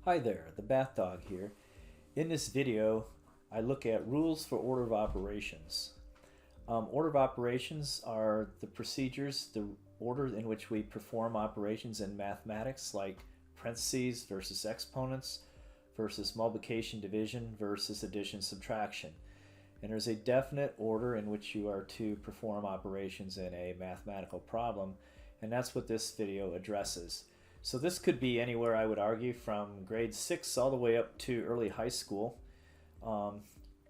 Hi there, the Bath Dog here. In this video, I look at rules for order of operations. Order of operations are the procedures, the order in which we perform operations in mathematics, like parentheses versus exponents versus multiplication, division versus addition, subtraction. And there's a definite order in which you are to perform operations in a mathematical problem, and that's what this video addresses. So this could be anywhere, I would argue, from grade 6 all the way up to early high school.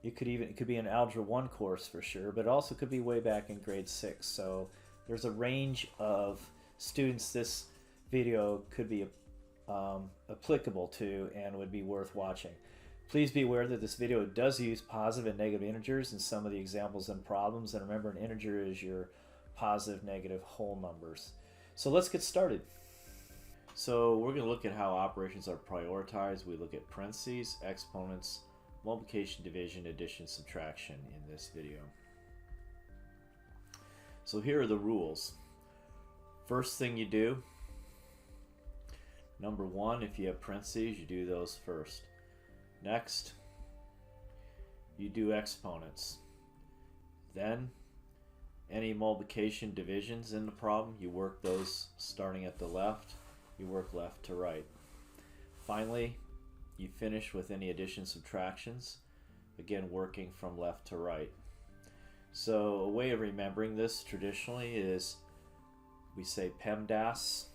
It could be an Algebra 1 course for sure, but it also could be way back in grade 6. So there's a range of students this video could be applicable to and would be worth watching. Please be aware that this video does use positive and negative integers in some of the examples and problems, and remember, an integer is your positive, negative whole numbers. So let's get started. So we're going to look at how operations are prioritized. We look at parentheses, exponents, multiplication, division, addition, subtraction in this video. So here are the rules. First thing you do, number one, if you have parentheses, you do those first. Next, you do exponents. Then, any multiplication divisions in the problem, you work those starting at the left. You work left to right. Finally, you finish with any addition subtractions, again working from left to right. So a way of remembering this traditionally is we say PEMDAS,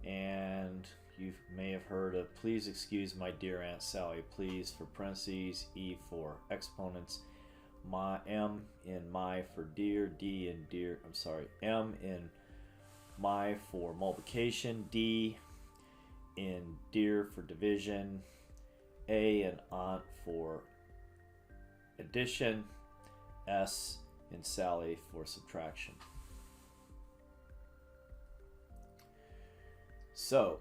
and you may have heard of please excuse my dear Aunt Sally. Please for parentheses, E for exponents, M in my for dear, D in dear, M in my for multiplication, D in dear for division, A and aunt for addition, S in Sally for subtraction. So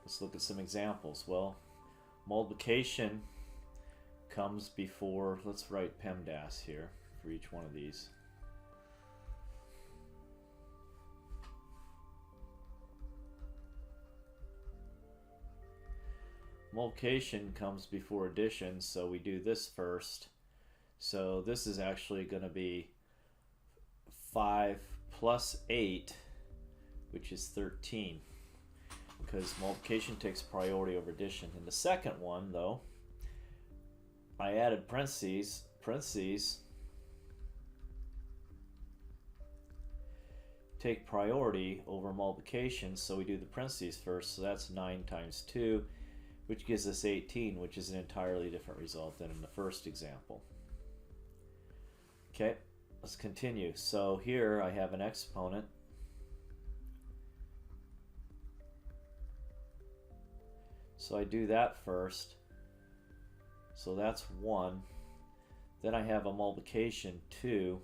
let's look at some examples. Well, multiplication comes before, let's write PEMDAS here for each one of these. Multiplication comes before addition, so we do this first. So this is actually going to be 5 plus 8, which is 13, because multiplication takes priority over addition. In the second one, though, I added parentheses. Parentheses take priority over multiplication, so we do the parentheses first. So that's 9 times 2, which gives us 18, which is an entirely different result than in the first example. Okay, let's continue. So here I have an exponent. So I do that first. So that's 1. Then I have a multiplication, 2.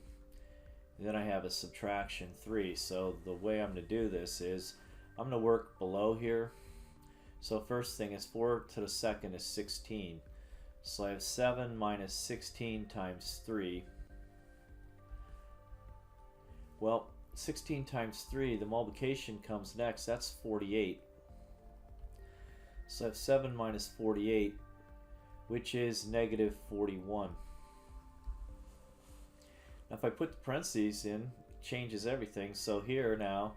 And then I have a subtraction, 3. So the way I'm going to do this is I'm going to work below here. So first thing is 4 to the second is 16. So I have 7 minus 16 times 3. Well, 16 times 3, the multiplication comes next. That's 48. So I have 7 minus 48, which is negative 41. Now if I put the parentheses in, it changes everything. So here now,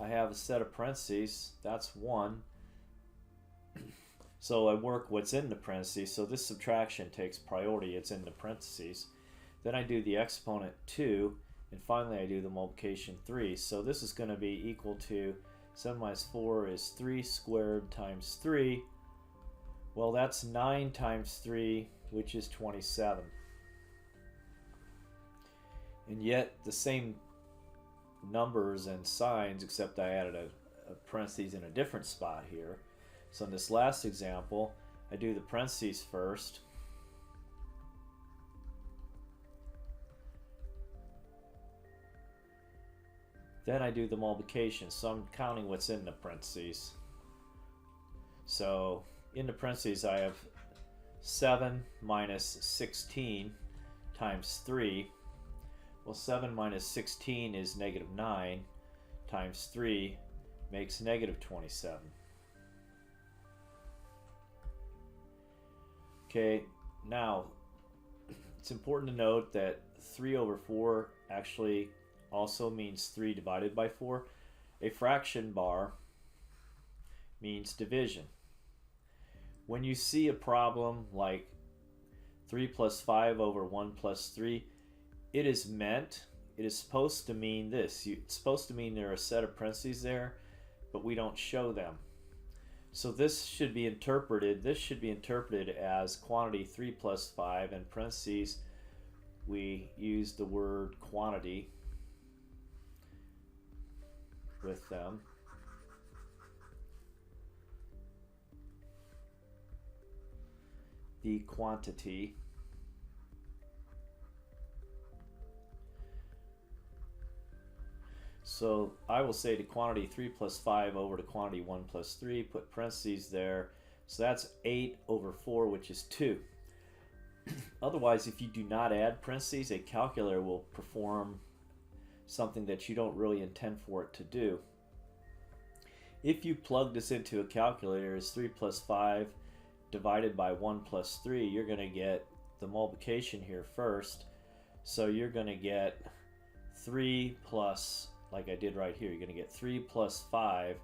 I have a set of parentheses, that's 1. So I work what's in the parentheses, so this subtraction takes priority, it's in the parentheses. Then I do the exponent 2, and finally I do the multiplication 3. So this is going to be equal to 7 minus 4 is 3 squared times 3. Well, that's 9 times 3, which is 27. And yet the same numbers and signs, except I added a parentheses in a different spot here. So in this last example, I do the parentheses first. Then I do the multiplication. So I'm counting what's in the parentheses. So in the parentheses I have 7 minus 16 times 3. Well, 7 minus 16 is negative 9 times 3 makes negative 27. Okay, now it's important to note that 3 over 4 actually also means 3 divided by 4. A fraction bar means division. When you see a problem like 3 plus 5 over 1 plus 3, it is supposed to mean this. It's supposed to mean there are a set of parentheses there, but we don't show them. So this should be interpreted as quantity 3 plus 5, and parentheses, we use the word quantity with them. The quantity. So I will say to quantity 3 plus 5 over to quantity 1 plus 3, put parentheses there. So that's 8 over 4, which is 2. Otherwise, if you do not add parentheses, a calculator will perform something that you don't really intend for it to do. If you plug this into a calculator as 3 plus 5 divided by 1 plus 3, you're going to get the multiplication here first. So you're going to get 3 plus, like I did right here, you're going to get 3 plus 5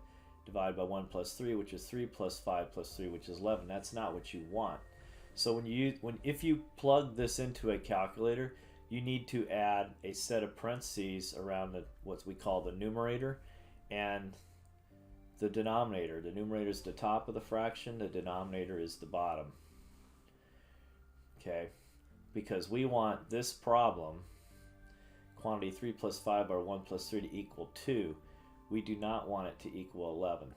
divided by 1 plus 3, which is 3 plus 5 plus 3, which is 11. That's not what you want. So if you plug this into a calculator, you need to add a set of parentheses around what we call the numerator and the denominator. The numerator is the top of the fraction, the denominator is the bottom. Okay, because we want this problem, quantity 3 plus 5 or 1 plus 3, to equal 2. We do not want it to equal 11.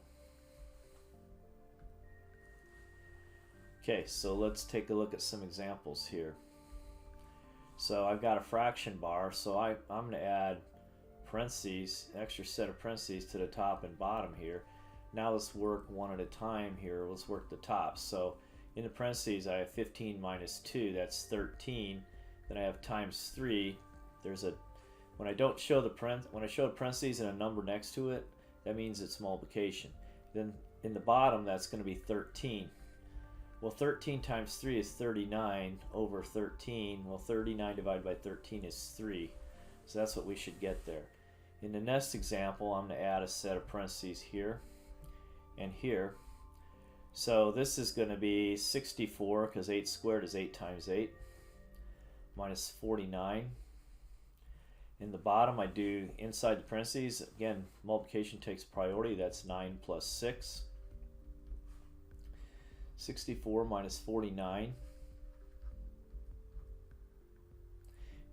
Okay, so let's take a look at some examples here. So I've got a fraction bar, so I'm going to add parentheses, an extra set of parentheses to the top and bottom here. Now let's work one at a time here. Let's work the top. So in the parentheses I have 15 minus 2, that's 13. Then I have times 3. When I show the parentheses and a number next to it, that means it's multiplication. Then in the bottom, that's going to be 13. Well, 13 times 3 is 39 over 13. Well, 39 divided by 13 is 3. So that's what we should get there. In the next example, I'm going to add a set of parentheses here and here. So this is going to be 64, because 8 squared is 8 times 8, minus 49. In the bottom, I do inside the parentheses. Again, multiplication takes priority. That's 9 plus 6. 64 minus 49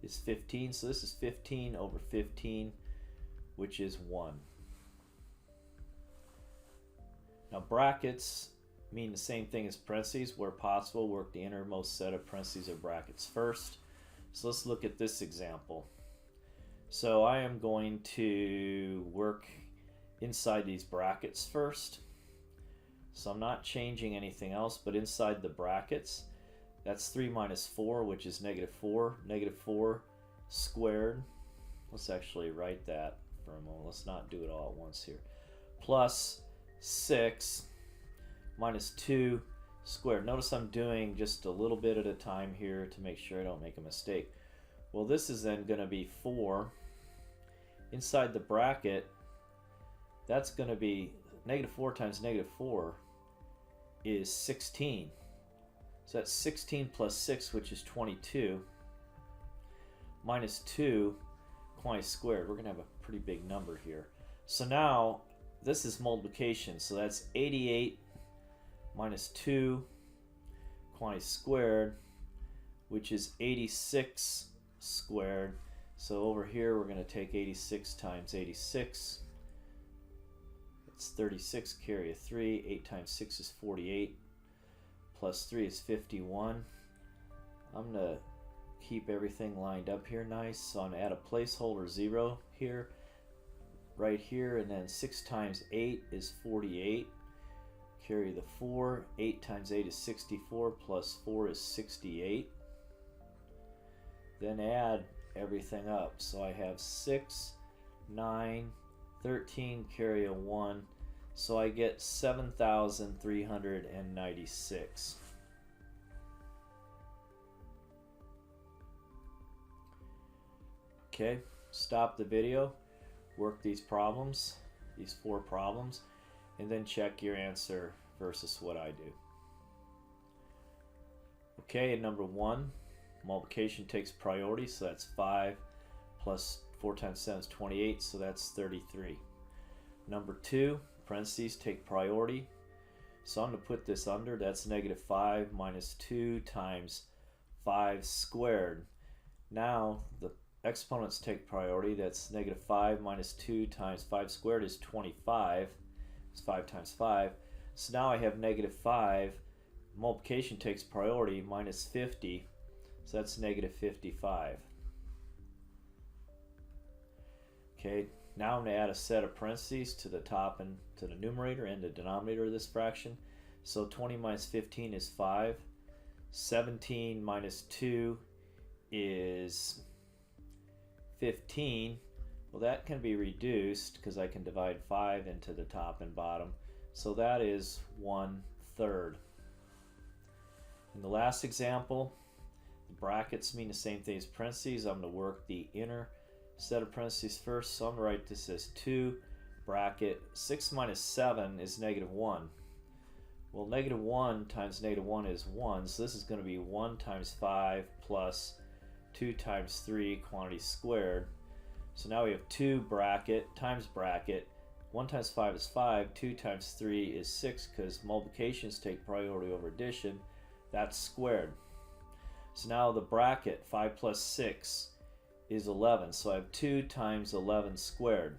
is 15. So this is 15 over 15, which is 1. Now brackets mean the same thing as parentheses. Where possible, work the innermost set of parentheses or brackets first. So let's look at this example. So I am going to work inside these brackets first. So I'm not changing anything else, but inside the brackets, that's 3 minus 4, which is negative 4. Negative 4 squared. Let's actually write that for a moment. Let's not do it all at once here. Plus 6 minus 2 squared. Notice I'm doing just a little bit at a time here to make sure I don't make a mistake. Well, this is then going to be 4. Inside the bracket, that's going to be negative 4 times negative 4 is 16. So that's 16 plus 6, which is 22, minus 2 quantity squared. We're going to have a pretty big number here. So now this is multiplication. So that's 88 minus 2 quantity squared, which is 86 squared. So over here we're going to take 86 times 86. It's 36, carry a 3. 8 times 6 is 48. Plus 3 is 51. I'm going to keep everything lined up here nice. So I'm going to add a placeholder 0 here, right here, and then 6 times 8 is 48. Carry the 4. 8 times 8 is 64, plus 4 is 68. Then add everything up. So I have 6, 9, 13, carry a 1. So I get 7,396. Okay, stop the video, work these problems, these 4 problems, and then check your answer versus what I do. Okay, in number 1, multiplication takes priority, so that's 5 plus 4 times 7 is 28, so that's 33. Number 2, parentheses take priority, so I'm going to put this under, that's negative 5 minus 2 times 5 squared. Now the exponents take priority, that's negative 5 minus 2 times 5 squared is 25, it's 5 times 5, so now I have negative 5, multiplication takes priority, minus 50, so that's negative 55. Okay, now I'm going to add a set of parentheses to the top and to the numerator and the denominator of this fraction. So 20 minus 15 is 5. 17 minus 2 is 15. Well, that can be reduced because I can divide 5 into the top and bottom. So that is 1/3. In the last example, the brackets mean the same thing as parentheses. I'm going to work the inner set of parentheses first. So I'm going to write this as 2 bracket 6 minus 7 is negative 1. Well, negative 1 times negative 1 is 1. So this is going to be 1 times 5 plus 2 times 3 quantity squared. So now we have 2 bracket times bracket. 1 times 5 is 5. 2 times 3 is 6 because multiplications take priority over addition. That's squared. So now the bracket 5 plus 6 is 11. So I have 2 times 11 squared.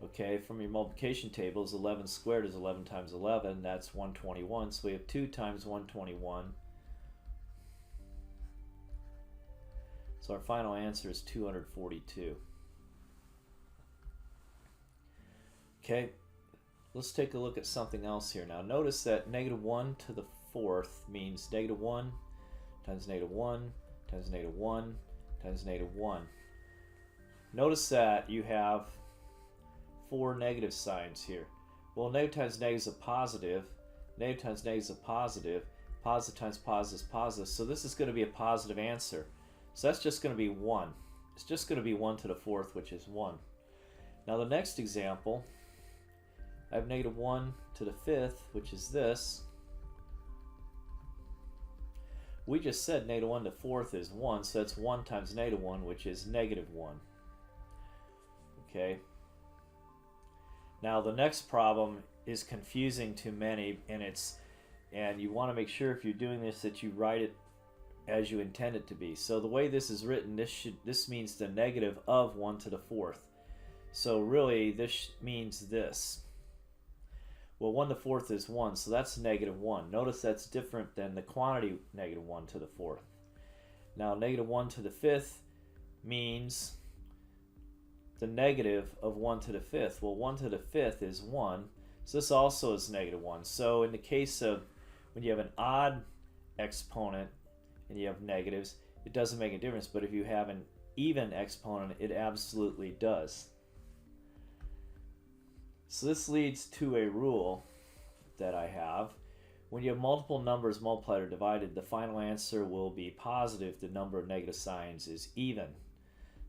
Okay, from your multiplication tables, 11 squared is 11 times 11. That's 121. So we have 2 times 121. So our final answer is 242. Okay, let's take a look at something else here. Now notice that negative 1 to the 4th means negative 1 times negative 1 times negative 1 times negative 1. Notice that you have 4 negative signs here. Well, negative times negative is a positive. Negative times negative is a positive. Positive times positive is positive. So this is going to be a positive answer. So that's just going to be 1. It's just going to be 1 to the 4th, which is 1. Now the next example, I have negative 1 to the 5th, which is this. We just said negative 1 to the 4th is 1, so that's 1 times negative 1, which is negative 1. Okay. Now the next problem is confusing to many, and you want to make sure if you're doing this that you write it as you intend it to be. So the way this is written, this means the negative of 1 to the 4th. So really this means this. Well, 1 to the 4th is 1, so that's negative 1. Notice that's different than the quantity negative 1 to the 4th. Now negative 1 to the 5th means the negative of 1 to the 5th. Well, 1 to the 5th is 1, so this also is negative 1. So in the case of when you have an odd exponent and you have negatives, it doesn't make a difference, but if you have an even exponent, it absolutely does. So this leads to a rule that I have. When you have multiple numbers multiplied or divided, the final answer will be positive if the number of negative signs is even.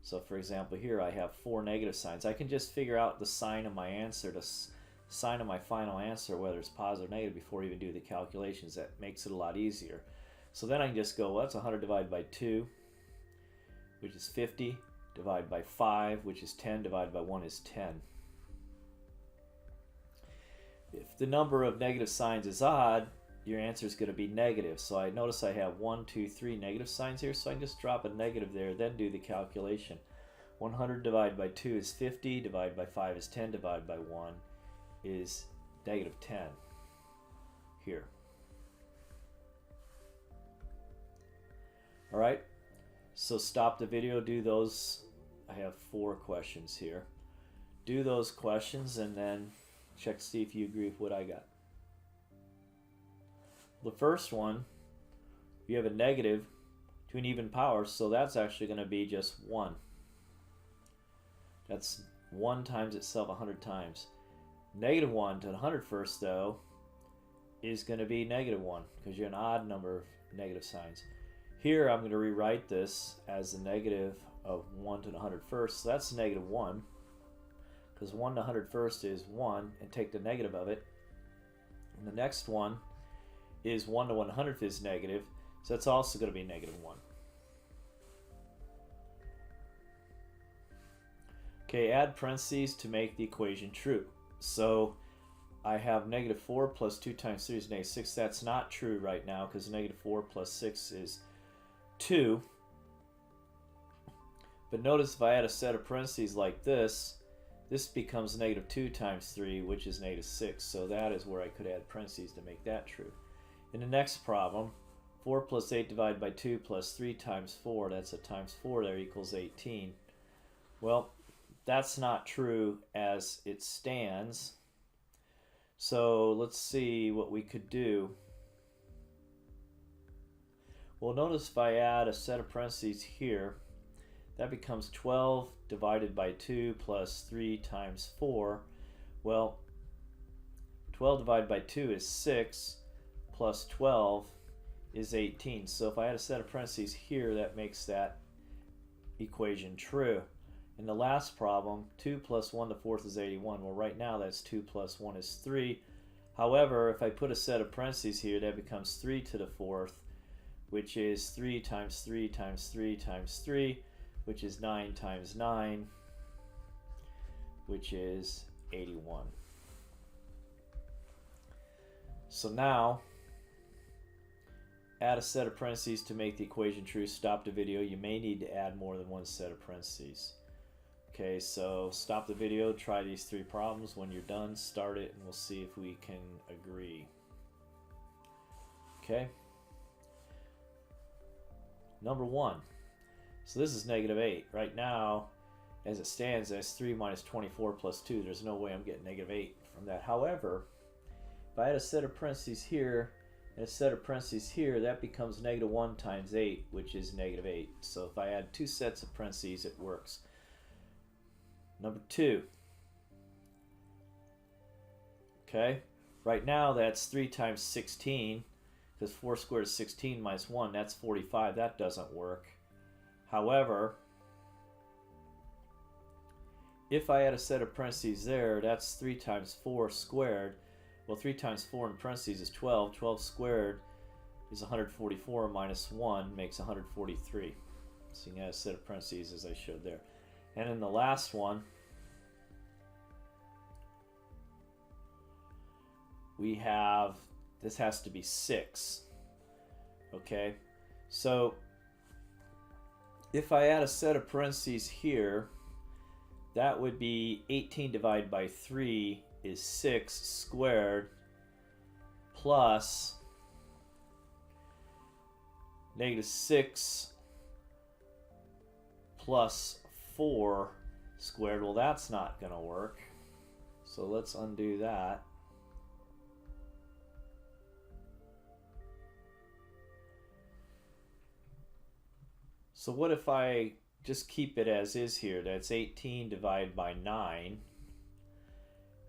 So for example here I have 4 negative signs. I can just figure out the sign of my answer, the sign of my final answer, whether it's positive or negative, before I even do the calculations. That makes it a lot easier. So then I can just go, well, that's 100 divided by 2, which is 50, divided by 5, which is 10, divided by 1 is 10. If the number of negative signs is odd, your answer is going to be negative. So I notice I have 1, 2, 3 negative signs here, so I can just drop a negative there, then do the calculation. 100 divided by 2 is 50, divided by 5 is 10, divided by 1 is negative 10 here. Alright, so stop the video, do those. I have 4 questions here. Do those questions and then check to see if you agree with what I got. The first one, you have a negative to an even power, so that's actually going to be just 1. That's 1 times itself 100 times. Negative 1 to the 101st, though, is going to be negative 1, because you're an odd number of negative signs. Here I'm going to rewrite this as the negative of 1 to the 101st, so that's negative 1, because 1 to the 101st is 1, and take the negative of it. And the next one is 1 to 100th is negative, so that's also going to be negative 1. Okay, add parentheses to make the equation true. So I have negative 4 plus 2 times 3 is negative 6. That's not true right now because negative 4 plus 6 is 2. But notice if I add a set of parentheses like this, this becomes negative 2 times 3, which is negative 6. So that is where I could add parentheses to make that true. In the next problem, 4 plus 8 divided by 2 plus 3 times 4, that's a times 4 there, equals 18. Well, that's not true as it stands. So let's see what we could do. Well, notice if I add a set of parentheses here, that becomes 12 divided by 2 plus 3 times 4. Well, 12 divided by 2 is 6, plus 12 is 18. So if I add a set of parentheses here, that makes that equation true. In the last problem, 2 plus 1 to the 4th is 81. Well, right now that's 2 plus 1 is 3. However, if I put a set of parentheses here, that becomes 3 to the 4th, which is 3 times 3 times 3 times 3, which is 9 times 9, which is 81. So now, add a set of parentheses to make the equation true. Stop the video. You may need to add more than one set of parentheses. Okay, so stop the video, try these 3 problems. When you're done, start it, and we'll see if we can agree. Okay. Number 1. So this is negative 8. Right now, as it stands, that's 3 minus 24 plus 2. There's no way I'm getting negative 8 from that. However, if I had a set of parentheses here and a set of parentheses here, that becomes negative 1 times 8, which is negative 8. So if I add 2 sets of parentheses, it works. Number 2. Okay, right now that's 3 times 16, because 4 squared is 16 minus 1, that's 45. That doesn't work. However, if I add a set of parentheses there, that's 3 times 4 squared. Well, 3 times 4 in parentheses is 12. 12 squared is 144 minus 1 makes 143. So you can add a set of parentheses as I showed there. And in the last one, we have, this has to be 6. Okay, so if I add a set of parentheses here, that would be 18 divided by 3 is 6 squared plus negative 6 plus 4 squared. Well, that's not going to work. So let's undo that. So what if I just keep it as is here? That's 18 divided by 9.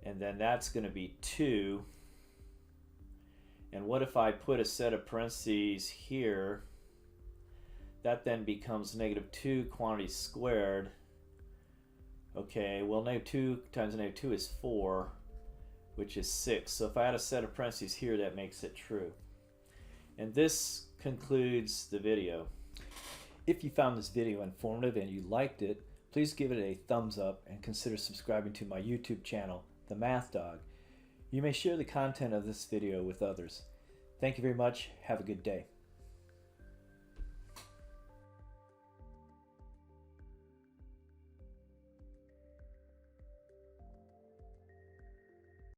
And then that's going to be 2. And what if I put a set of parentheses here? That then becomes negative 2 quantity squared. Okay, well, negative 2 times negative 2 is 4, which is 6. So if I add a set of parentheses here, that makes it true. And this concludes the video. If you found this video informative and you liked it, please give it a thumbs up and consider subscribing to my YouTube channel, The Math Dog. You may share the content of this video with others. Thank you very much. Have a good day.